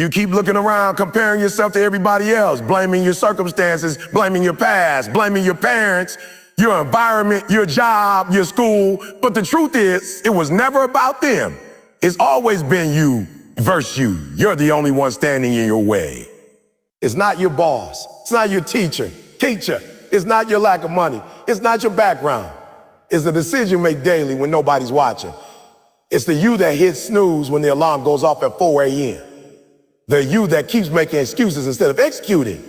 You keep looking around, comparing yourself to everybody else, blaming your circumstances, blaming your past, blaming your parents, your environment, your job, your school. But the truth is, it was never about them. It's always been you versus you. You're the only one standing in your way. It's not your boss. It's not your teacher. It's not your lack of money. It's not your background. It's the decision you make daily when nobody's watching. It's the you that hits snooze when the alarm goes off at 4 a.m. The you that keeps making excuses instead of executing.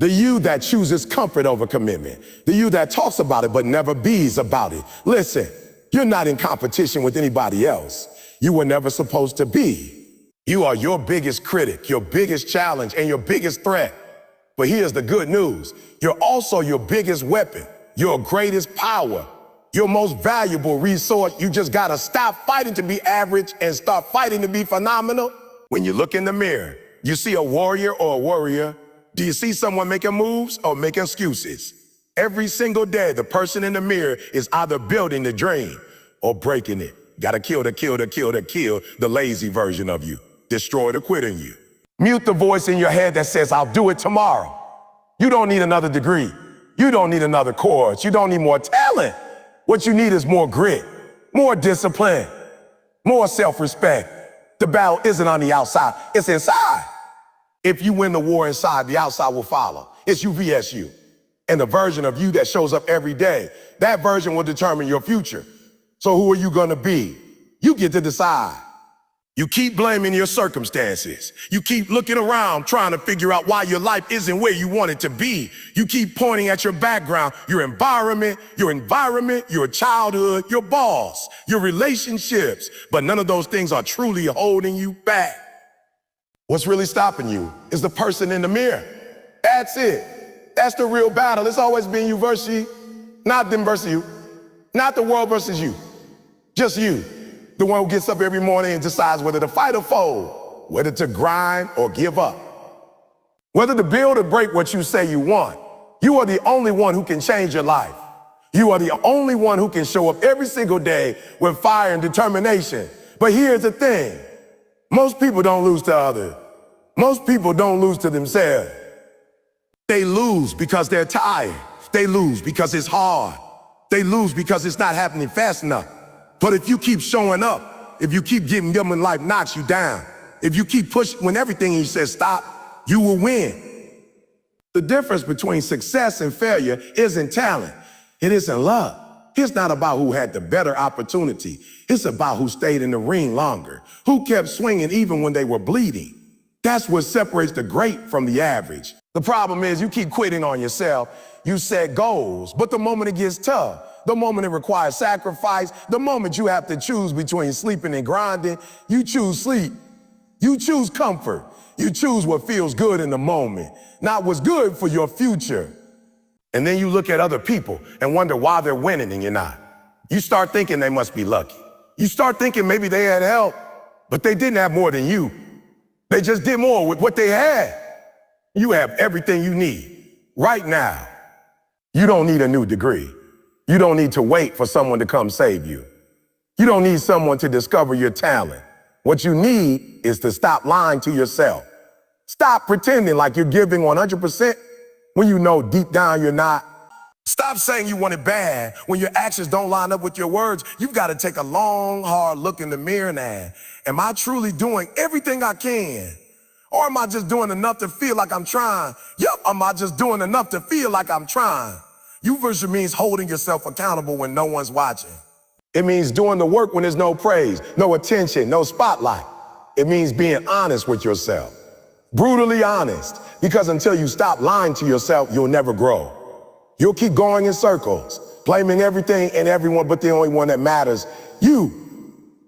The you that chooses comfort over commitment. The you that talks about it but never bees about it. Listen, you're not in competition with anybody else. You were never supposed to be. You are your biggest critic, your biggest challenge, and your biggest threat. But here's the good news. You're also your biggest weapon, your greatest power, your most valuable resource. You just gotta stop fighting to be average and start fighting to be phenomenal. When you look in the mirror, you see a warrior or a warrior. Do you see someone making moves or making excuses? Every single day, the person in the mirror is either building the dream or breaking it. Gotta kill the lazy version of you. Destroy the quitter in you. Mute the voice in your head that says, I'll do it tomorrow. You don't need another degree. You don't need another course. You don't need more talent. What you need is more grit, more discipline, more self-respect. The battle isn't on the outside, it's inside. If you win the war inside, the outside will follow. It's you vs you. And the version of you that shows up every day, that version will determine your future. So who are you gonna be? You get to decide. You keep blaming your circumstances. You keep looking around trying to figure out why your life isn't where you want it to be. You keep pointing at your background, your environment, your childhood, your boss, your relationships. But none of those things are truly holding you back. What's really stopping you is the person in the mirror. That's it. That's the real battle. It's always been you versus you, not them versus you, not the world versus you, just you. The one who gets up every morning and decides whether to fight or fold, whether to grind or give up, whether to build or break what you say you want. You are the only one who can change your life. You are the only one who can show up every single day with fire and determination. But here's the thing. Most people don't lose to others. Most people don't lose to themselves. They lose because they're tired. They lose because it's hard. They lose because it's not happening fast enough. But if you keep showing up, if you keep giving them when life knocks you down, if you keep pushing when everything he says stop, you will win. The difference between success and failure isn't talent. It isn't luck. It's not about who had the better opportunity. It's about who stayed in the ring longer, who kept swinging even when they were bleeding. That's what separates the great from the average. The problem is you keep quitting on yourself. You set goals, but the moment it gets tough, the moment it requires sacrifice, the moment you have to choose between sleeping and grinding, you choose sleep. You choose comfort. You choose what feels good in the moment, not what's good for your future. And then you look at other people and wonder why they're winning and you're not. You start thinking they must be lucky. You start thinking maybe they had help, but they didn't have more than you. They just did more with what they had. You have everything you need right now. You don't need a new degree. You don't need to wait for someone to come save you. You don't need someone to discover your talent. What you need is to stop lying to yourself. Stop pretending like you're giving 100% when you know deep down you're not. Stop saying you want it bad when your actions don't line up with your words. You've got to take a long, hard look in the mirror and ask, am I truly doing everything I can? Or am I just doing enough to feel like I'm trying? Yep, am I just doing enough to feel like I'm trying? You version means holding yourself accountable when no one's watching. It means doing the work when there's no praise, no attention, no spotlight. It means being honest with yourself. Brutally honest, because until you stop lying to yourself, you'll never grow. You'll keep going in circles, blaming everything and everyone but the only one that matters, you.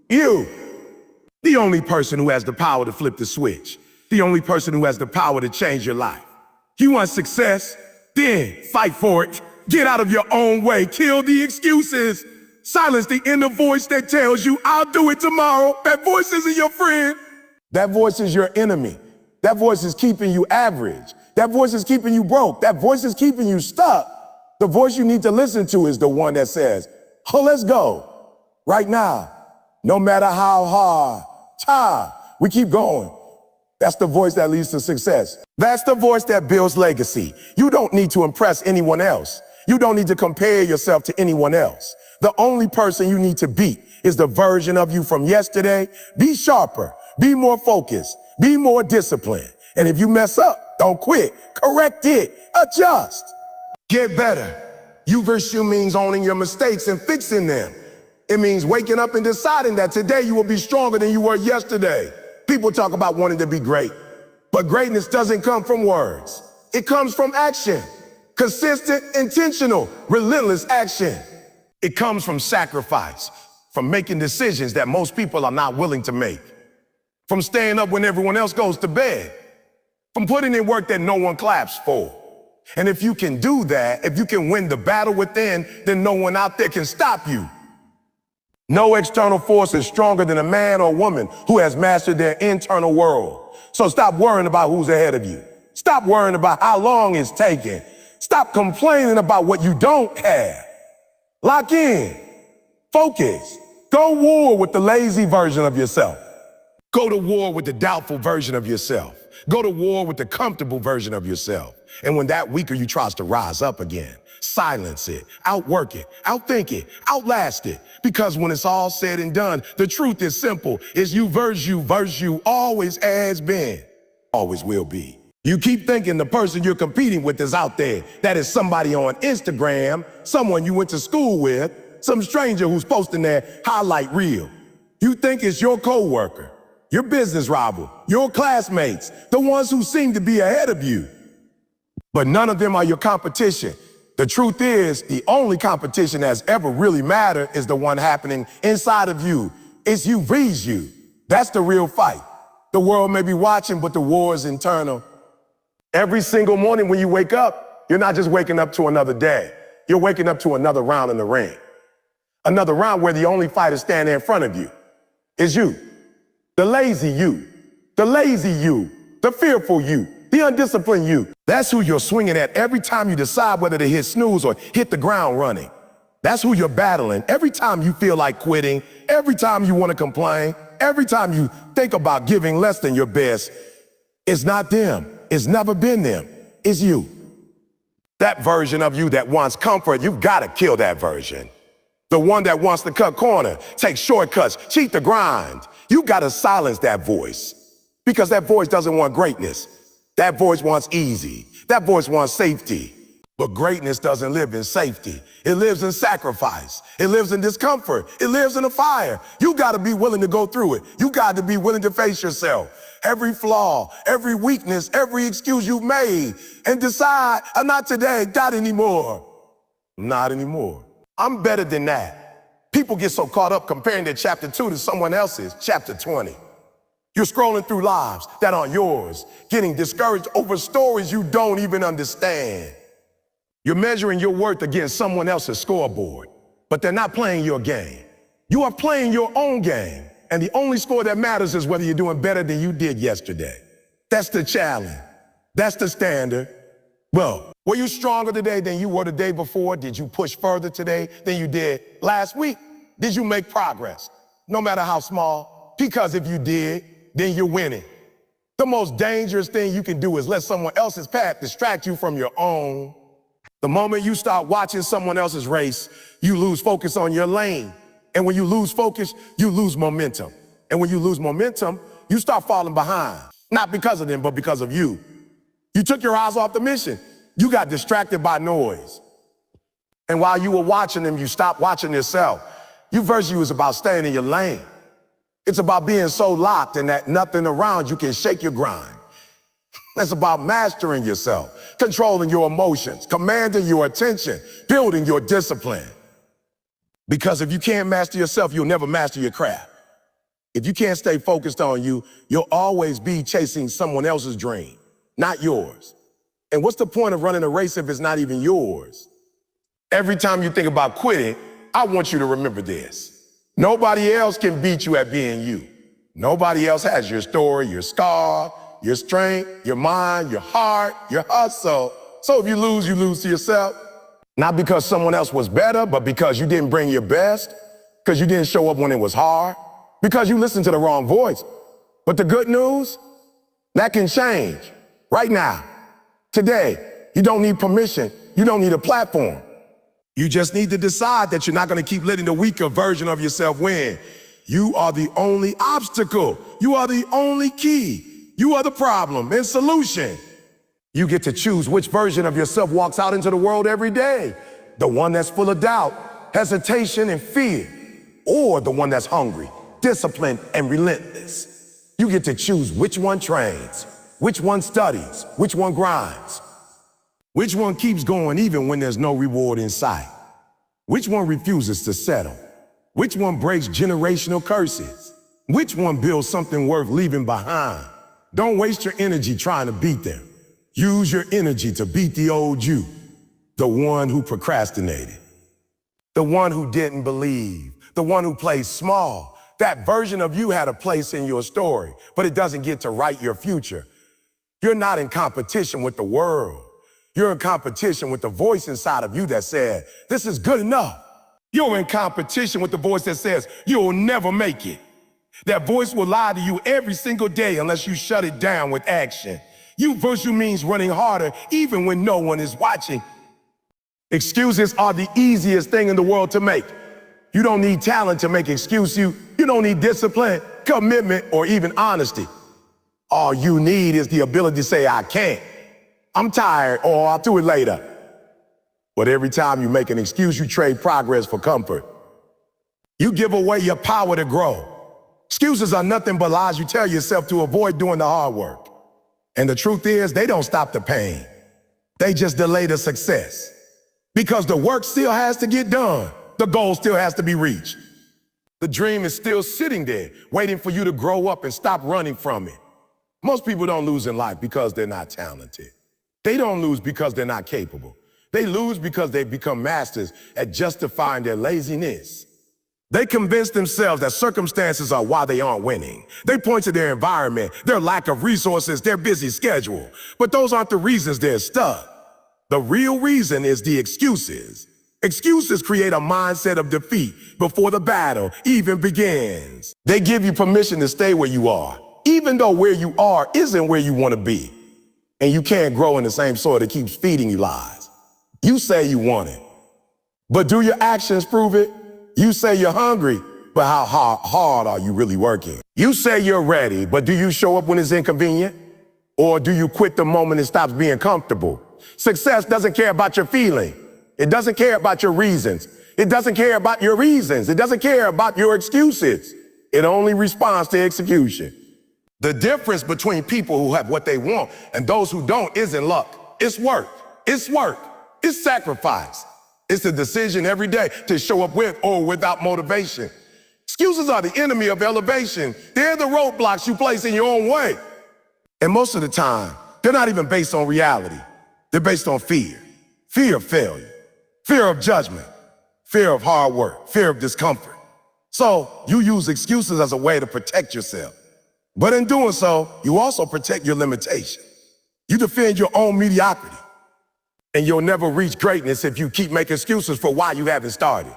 You. The only person who has the power to flip the switch. The only person who has the power to change your life. You want success? Then fight for it. Get out of your own way. Kill the excuses. Silence the inner voice that tells you, I'll do it tomorrow. That voice isn't your friend. That voice is your enemy. That voice is keeping you average. That voice is keeping you broke. That voice is keeping you stuck. The voice you need to listen to is the one that says, oh, let's go. Right now. No matter how hard, we keep going. That's the voice that leads to success. That's the voice that builds legacy. You don't need to impress anyone else. You don't need to compare yourself to anyone else. The only person you need to beat is the version of you from yesterday. Be sharper, be more focused, be more disciplined. And if you mess up, don't quit. Correct it, adjust, get better. You versus you means owning your mistakes and fixing them. It means waking up and deciding that today you will be stronger than you were yesterday. People talk about wanting to be great, but greatness doesn't come from words. It comes from action. Consistent, intentional, relentless action. It comes from sacrifice, from making decisions that most people are not willing to make, from staying up when everyone else goes to bed, from putting in work that no one claps for. And if you can do that, if you can win the battle within, then no one out there can stop you. No external force is stronger than a man or woman who has mastered their internal world. So stop worrying about who's ahead of you. Stop worrying about how long it's taking. Stop complaining about what you don't have. Lock in. Focus. Go war with the lazy version of yourself. Go to war with the doubtful version of yourself. Go to war with the comfortable version of yourself. And when that weaker you tries to rise up again, silence it, outwork it, outthink it, outlast it. Because when it's all said and done, the truth is simple. It's you versus you always has been, always will be. You keep thinking the person you're competing with is out there. That is somebody on Instagram, someone you went to school with, some stranger who's posting their highlight reel. You think it's your coworker, your business rival, your classmates, the ones who seem to be ahead of you. But none of them are your competition. The truth is, the only competition that's ever really mattered is the one happening inside of you. It's you versus you. That's the real fight. The world may be watching, but the war is internal. Every single morning when you wake up, you're not just waking up to another day. You're waking up to another round in the ring. Another round where the only fighter standing in front of you is you. The lazy you. The lazy you. The fearful you. The undisciplined you. That's who you're swinging at every time you decide whether to hit snooze or hit the ground running. That's who you're battling every time you feel like quitting, every time you want to complain, every time you think about giving less than your best. It's not them. It's never been them. It's you. That version of you that wants comfort, you've got to kill that version. The one that wants to cut corner, take shortcuts, cheat the grind. You got to silence that voice because that voice doesn't want greatness. That voice wants easy. That voice wants safety. But greatness doesn't live in safety. It lives in sacrifice. It lives in discomfort. It lives in a fire. You got to be willing to go through it. You got to be willing to face yourself. Every flaw, every weakness, every excuse you've made, and decide, not today, not anymore. Not anymore. I'm better than that. People get so caught up comparing their chapter 2 to someone else's chapter 20. You're scrolling through lives that aren't yours, getting discouraged over stories you don't even understand. You're measuring your worth against someone else's scoreboard, but they're not playing your game. You are playing your own game, and the only score that matters is whether you're doing better than you did yesterday. That's the challenge. That's the standard. Well, were you stronger today than you were the day before? Did you push further today than you did last week? Did you make progress, no matter how small? Because if you did, then you're winning. The most dangerous thing you can do is let someone else's path distract you from your own. The moment you start watching someone else's race, you lose focus on your lane. And when you lose focus, you lose momentum. And when you lose momentum, you start falling behind. Not because of them, but because of you. You took your eyes off the mission. You got distracted by noise. And while you were watching them, you stopped watching yourself. You versus you is about staying in your lane. It's about being so locked in that nothing around you can shake your grind. It's about mastering yourself, controlling your emotions, commanding your attention, building your discipline. Because if you can't master yourself, you'll never master your craft. If you can't stay focused on you, you'll always be chasing someone else's dream, not yours. And what's the point of running a race if it's not even yours? Every time you think about quitting, I want you to remember this. Nobody else can beat you at being you. Nobody else has your story, your scar, your strength, your mind, your heart, your hustle. So if you lose to yourself. Not because someone else was better, but because you didn't bring your best, because you didn't show up when it was hard, because you listened to the wrong voice. But the good news, That can change right now, today. You don't need permission. You don't need a platform. You just need to decide that you're not going to keep letting the weaker version of yourself win. You are the only obstacle. You are the only key. You are the problem and solution. You get to choose which version of yourself walks out into the world every day. The one that's full of doubt, hesitation, and fear, or the one that's hungry, disciplined, and relentless. You get to choose which one trains, which one studies, which one grinds, which one keeps going even when there's no reward in sight, which one refuses to settle, which one breaks generational curses, which one builds something worth leaving behind. Don't waste your energy trying to beat them. Use your energy to beat the old you, the one who procrastinated, the one who didn't believe, the one who played small. That version of you had a place in your story, but it doesn't get to write your future. You're not in competition with the world. You're in competition with the voice inside of you that said, this is good enough. You're in competition with the voice that says, you'll never make it. That voice will lie to you every single day unless you shut it down with action. You virtue means running harder even when no one is watching. Excuses are the easiest thing in the world to make. You don't need talent to make excuse. You don't need discipline, commitment, or even honesty. All you need is the ability to say, I can't, I'm tired, or I'll do it later. But every time you make an excuse, you trade progress for comfort. You give away your power to grow. Excuses are nothing but lies you tell yourself to avoid doing the hard work. And the truth is, they don't stop the pain. They just delay the success. Because the work still has to get done. The goal still has to be reached. The dream is still sitting there, waiting for you to grow up and stop running from it. Most people don't lose in life because they're not talented. They don't lose because they're not capable. They lose because they've become masters at justifying their laziness. They convince themselves that circumstances are why they aren't winning. They point to their environment, their lack of resources, their busy schedule. But those aren't the reasons they're stuck. The real reason is the excuses. Excuses create a mindset of defeat before the battle even begins. They give you permission to stay where you are, even though where you are isn't where you want to be. And you can't grow in the same soil that keeps feeding you lies. You say you want it, but do your actions prove it? You say you're hungry, but how hard are you really working? You say you're ready, but do you show up when it's inconvenient? Or do you quit the moment it stops being comfortable? Success doesn't care about your feeling. It doesn't care about your reasons. It doesn't care about your reasons. It doesn't care about your excuses. It only responds to execution. The difference between people who have what they want and those who don't isn't luck. It's work. It's work. It's sacrifice. It's a decision every day to show up with or without motivation. Excuses are the enemy of elevation. They're the roadblocks you place in your own way. And most of the time, they're not even based on reality. They're based on fear. Fear of failure. Fear of judgment. Fear of hard work. Fear of discomfort. So you use excuses as a way to protect yourself. But in doing so, you also protect your limitation. You defend your own mediocrity. And you'll never reach greatness if you keep making excuses for why you haven't started.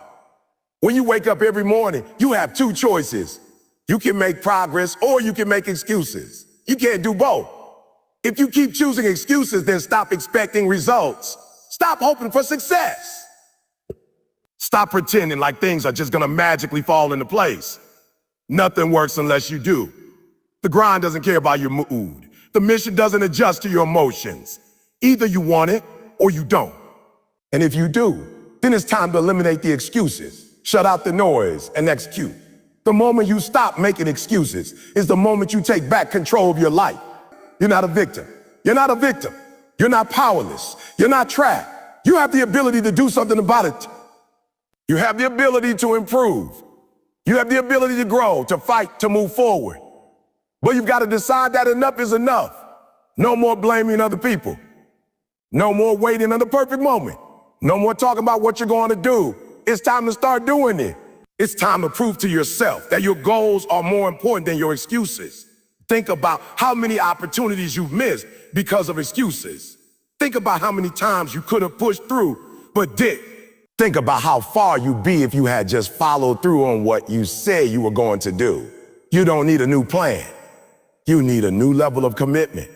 When you wake up every morning, you have two choices. You can make progress or you can make excuses. You can't do both. If you keep choosing excuses, then stop expecting results. Stop hoping for success. Stop pretending like things are just gonna magically fall into place. Nothing works unless you do. The grind doesn't care about your mood. The mission doesn't adjust to your emotions. Either you want it or you don't. And if you do, then it's time to eliminate the excuses, shut out the noise, and execute. The moment you stop making excuses is the moment you take back control of your life. You're not a victim. You're not a victim. You're not powerless. You're not trapped. You have the ability to do something about it. You have the ability to improve. You have the ability to grow, to fight, to move forward. But you've got to decide that enough is enough. No more blaming other people. No more waiting on the perfect moment. No more talking about what you're going to do. It's time to start doing it. It's time to prove to yourself that your goals are more important than your excuses. Think about how many opportunities you've missed because of excuses. Think about how many times you could have pushed through, but didn't. Think about how far you'd be if you had just followed through on what you said you were going to do. You don't need a new plan. You need a new level of commitment.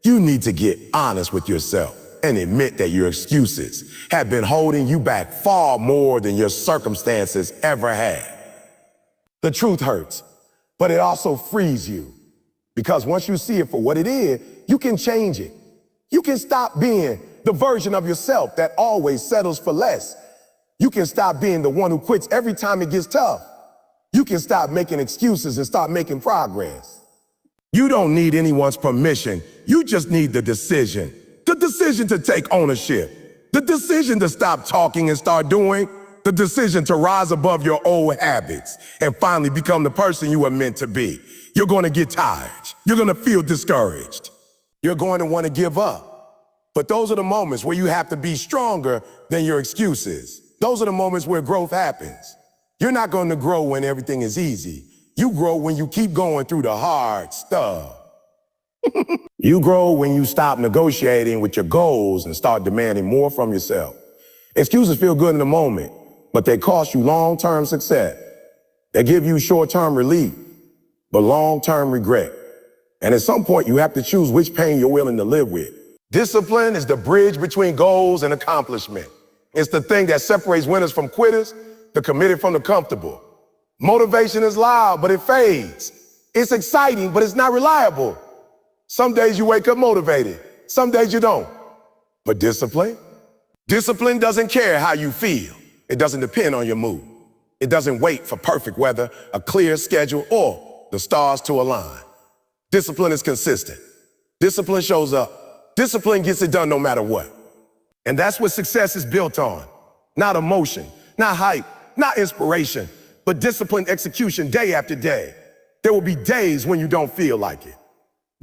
You need to get honest with yourself and admit that your excuses have been holding you back far more than your circumstances ever had. The truth hurts, but it also frees you. Because once you see it for what it is, you can change it. You can stop being the version of yourself that always settles for less. You can stop being the one who quits every time it gets tough. You can stop making excuses and start making progress. You don't need anyone's permission. You just need the decision. The decision to take ownership. The decision to stop talking and start doing. The decision to rise above your old habits and finally become the person you were meant to be. You're going to get tired. You're going to feel discouraged. You're going to want to give up. But those are the moments where you have to be stronger than your excuses. Those are the moments where growth happens. You're not going to grow when everything is easy. You grow when you keep going through the hard stuff. You grow when you stop negotiating with your goals and start demanding more from yourself. Excuses feel good in the moment, but they cost you long-term success. They give you short-term relief, but long-term regret. And at some point, you have to choose which pain you're willing to live with. Discipline is the bridge between goals and accomplishment. It's the thing that separates winners from quitters, the committed from the comfortable. Motivation is loud, but it fades. It's exciting, but it's not reliable. Some days you wake up motivated. Some days you don't. But discipline? Discipline doesn't care how you feel. It doesn't depend on your mood. It doesn't wait for perfect weather, a clear schedule, or the stars to align. Discipline is consistent. Discipline shows up. Discipline gets it done no matter what. And that's what success is built on. Not emotion, not hype, not inspiration, but disciplined execution day after day. There will be days when you don't feel like it.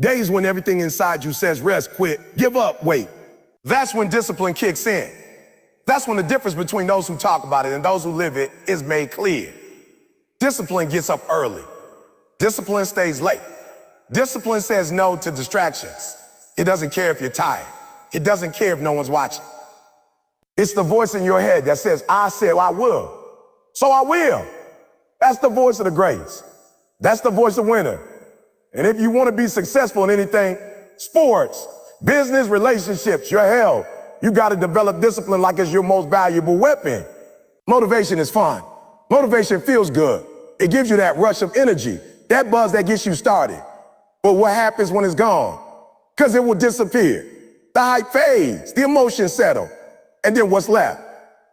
Days when everything inside you says rest, quit, give up, wait. That's when discipline kicks in. That's when the difference between those who talk about it and those who live it is made clear. Discipline gets up early. Discipline stays late. Discipline says no to distractions. It doesn't care if you're tired. It doesn't care if no one's watching. It's the voice in your head that says, I said I will, so I will. That's the voice of the greats. That's the voice of winner. And if you want to be successful in anything, sports, business, relationships, your health, you got to develop discipline like it's your most valuable weapon. Motivation is fun. Motivation feels good. It gives you that rush of energy, that buzz that gets you started. But what happens when it's gone? Because it will disappear. The hype fades, the emotions settle. And then what's left?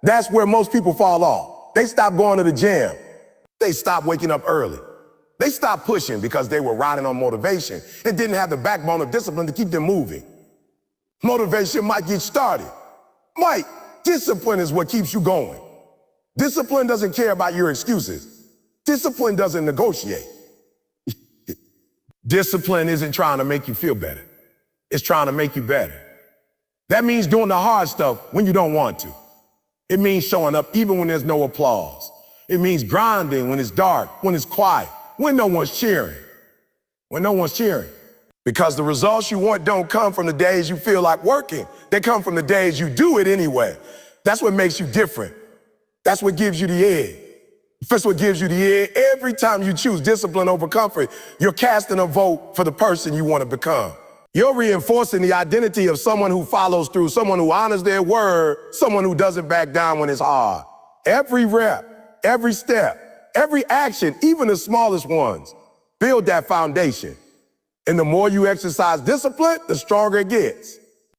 That's where most people fall off. They stop going to the gym. They stop waking up early. They stopped pushing because they were riding on motivation and didn't have the backbone of discipline to keep them moving. Motivation might get started. Discipline is what keeps you going. Discipline doesn't care about your excuses. Discipline doesn't negotiate. Discipline isn't trying to make you feel better. It's trying to make you better. That means doing the hard stuff when you don't want to. It means showing up even when there's no applause. It means grinding when it's dark, when it's quiet, when no one's cheering. When no one's cheering. Because the results you want don't come from the days you feel like working. They come from the days you do it anyway. That's what makes you different. That's what gives you the edge. That's what gives you the edge. Every time you choose discipline over comfort, you're casting a vote for the person you want to become. You're reinforcing the identity of someone who follows through, someone who honors their word, someone who doesn't back down when it's hard. Every rep, every step, every action, even the smallest ones, build that foundation. And the more you exercise discipline, the stronger it gets.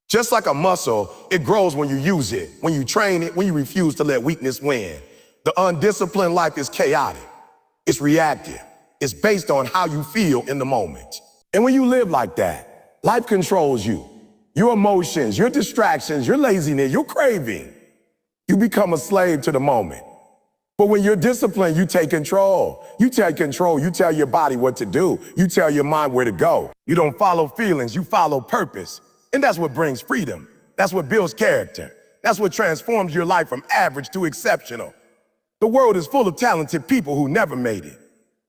Just like a muscle, it grows when you use it, when you train it, when you refuse to let weakness win. The undisciplined life is chaotic. It's reactive. It's based on how you feel in the moment. And when you live like that, life controls you. Your emotions, your distractions, your laziness, your craving. You become a slave to the moment. But when you're disciplined, you take control. You take control. You tell your body what to do. You tell your mind where to go. You don't follow feelings. You follow purpose. And that's what brings freedom. That's what builds character. That's what transforms your life from average to exceptional. The world is full of talented people who never made it.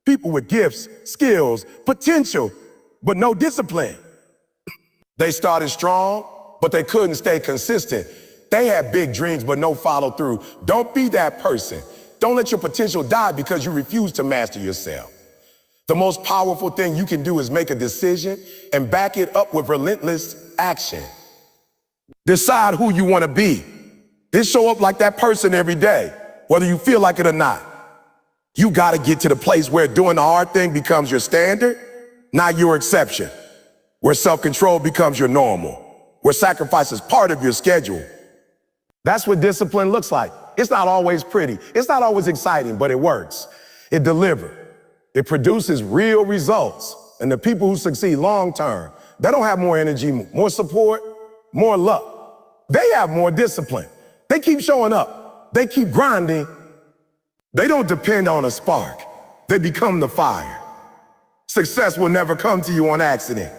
People with gifts, skills, potential, but no discipline. They started strong, but they couldn't stay consistent. They had big dreams, but no follow through. Don't be that person. Don't let your potential die because you refuse to master yourself. The most powerful thing you can do is make a decision and back it up with relentless action. Decide who you want to be. Then show up like that person every day, whether you feel like it or not. You got to get to the place where doing the hard thing becomes your standard, not your exception. Where self-control becomes your normal. Where sacrifice is part of your schedule. That's what discipline looks like. It's not always pretty. It's not always exciting, but it works. It delivers. It produces real results. And the people who succeed long-term, they don't have more energy, more support, more luck. They have more discipline. They keep showing up. They keep grinding. They don't depend on a spark. They become the fire. Success will never come to you on accident.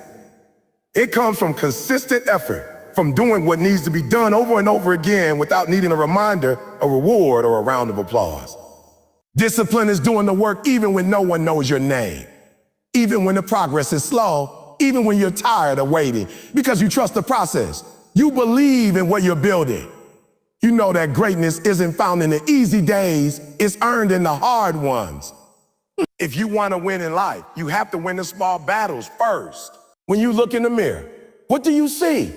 It comes from consistent effort, from doing what needs to be done over and over again without needing a reminder, a reward, or a round of applause. Discipline is doing the work even when no one knows your name, even when the progress is slow, even when you're tired of waiting, because you trust the process. You believe in what you're building. You know that greatness isn't found in the easy days, it's earned in the hard ones. If you want to win in life, you have to win the small battles first. When you look in the mirror, what do you see?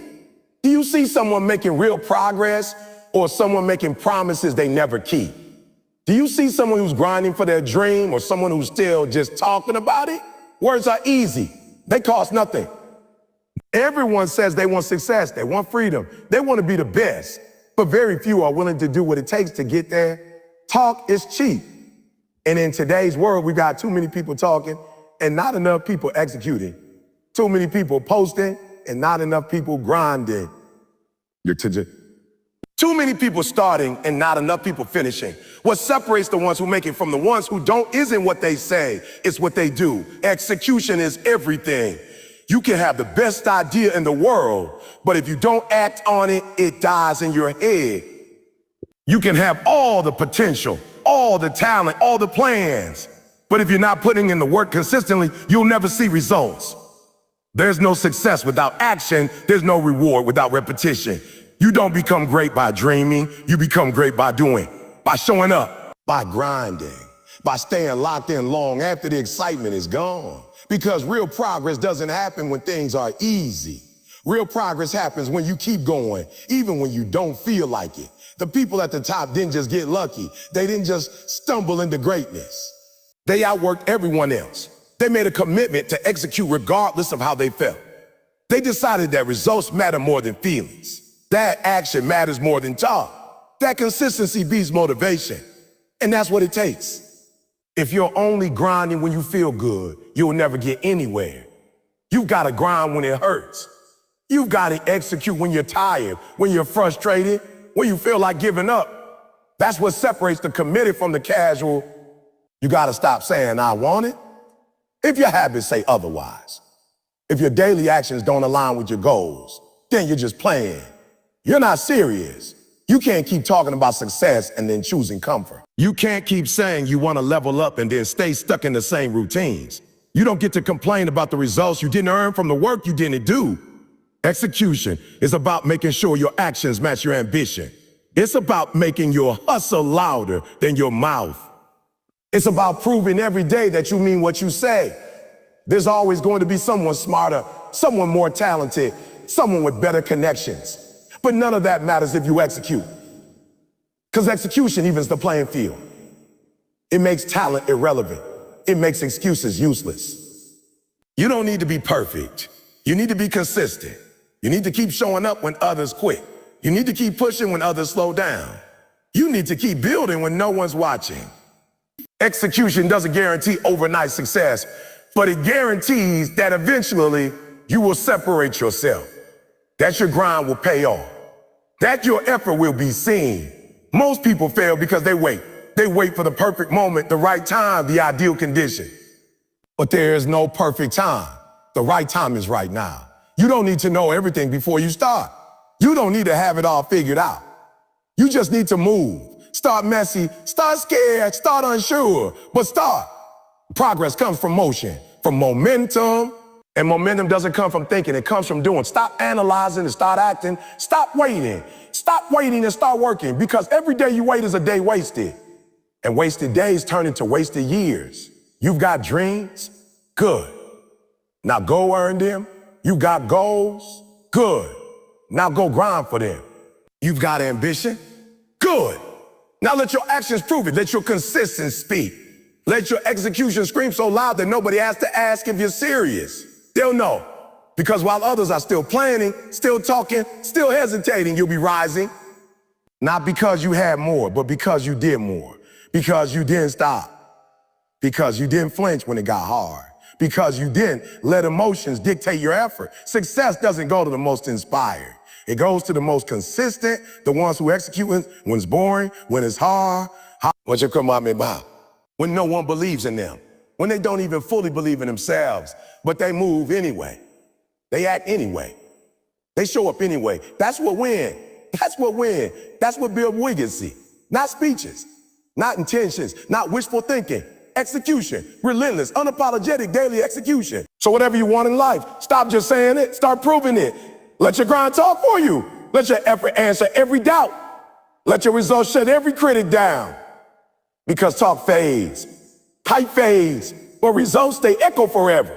Do you see someone making real progress or someone making promises they never keep? Do you see someone who's grinding for their dream or someone who's still just talking about it? Words are easy. They cost nothing. Everyone says they want success. They want freedom. They want to be the best. But very few are willing to do what it takes to get there. Talk is cheap. And in today's world, we got too many people talking and not enough people executing. Too many people posting and not enough people grinding. Too many people starting and not enough people finishing. What separates the ones who make it from the ones who don't isn't what they say, it's what they do. Execution is everything. You can have the best idea in the world, but if you don't act on it, it dies in your head. You can have all the potential, all the talent, all the plans, but if you're not putting in the work consistently, you'll never see results. There's no success without action. There's no reward without repetition. You don't become great by dreaming. You become great by doing, by showing up, by grinding, by staying locked in long after the excitement is gone. Because real progress doesn't happen when things are easy. Real progress happens when you keep going, even when you don't feel like it. The people at the top didn't just get lucky. They didn't just stumble into greatness. They outworked everyone else. They made a commitment to execute regardless of how they felt. They decided that results matter more than feelings. That action matters more than talk. That consistency beats motivation. And that's what it takes. If you're only grinding when you feel good, you'll never get anywhere. You've got to grind when it hurts. You've got to execute when you're tired, when you're frustrated, when you feel like giving up. That's what separates the committed from the casual. You got to stop saying, I want it. If your habits say otherwise. If your daily actions don't align with your goals, then you're just playing. You're not serious. You can't keep talking about success and then choosing comfort. You can't keep saying you want to level up and then stay stuck in the same routines. You don't get to complain about the results you didn't earn from the work you didn't do. Execution is about making sure your actions match your ambition. It's about making your hustle louder than your mouth. It's about proving every day that you mean what you say. There's always going to be someone smarter, someone more talented, someone with better connections. But none of that matters if you execute. Because execution evens the playing field. It makes talent irrelevant. It makes excuses useless. You don't need to be perfect. You need to be consistent. You need to keep showing up when others quit. You need to keep pushing when others slow down. You need to keep building when no one's watching. Execution doesn't guarantee overnight success, but it guarantees that eventually you will separate yourself. That your grind will pay off. That your effort will be seen. Most people fail because they wait. They wait for the perfect moment, the right time, the ideal condition. But there is no perfect time. The right time is right now. You don't need to know everything before you start. You don't need to have it all figured out. You just need to move. Start messy, start scared, start unsure, but start. Progress comes from motion, from momentum, and momentum doesn't come from thinking, it comes from doing. Stop analyzing and start acting. Stop waiting. Stop waiting and start working, because every day you wait is a day wasted. And wasted days turn into wasted years. You've got dreams, Good. Now go earn them. You got goals? Good. Now go grind for them. You've got ambition? Good. Now let your actions prove it. Let your consistency speak. Let your execution scream so loud that nobody has to ask if you're serious. They'll know. Because while others are still planning, still talking, still hesitating, you'll be rising. Not because you had more, but because you did more. Because you didn't stop. Because you didn't flinch when it got hard. Because you didn't let emotions dictate your effort. Success doesn't go to the most inspired. It goes to the most consistent, the ones who execute when it's boring, when it's hard. When no one believes in them. When they don't even fully believe in themselves, but they move anyway. They act anyway. They show up anyway. That's what win. That's what win. That's what build legacy. Not speeches, not intentions, not wishful thinking. Execution, relentless, unapologetic daily execution. So whatever you want in life, stop just saying it, start proving it. Let your grind talk for you. Let your effort answer every doubt. Let your results shut every critic down. Because talk fades, hype fades, but results they echo forever.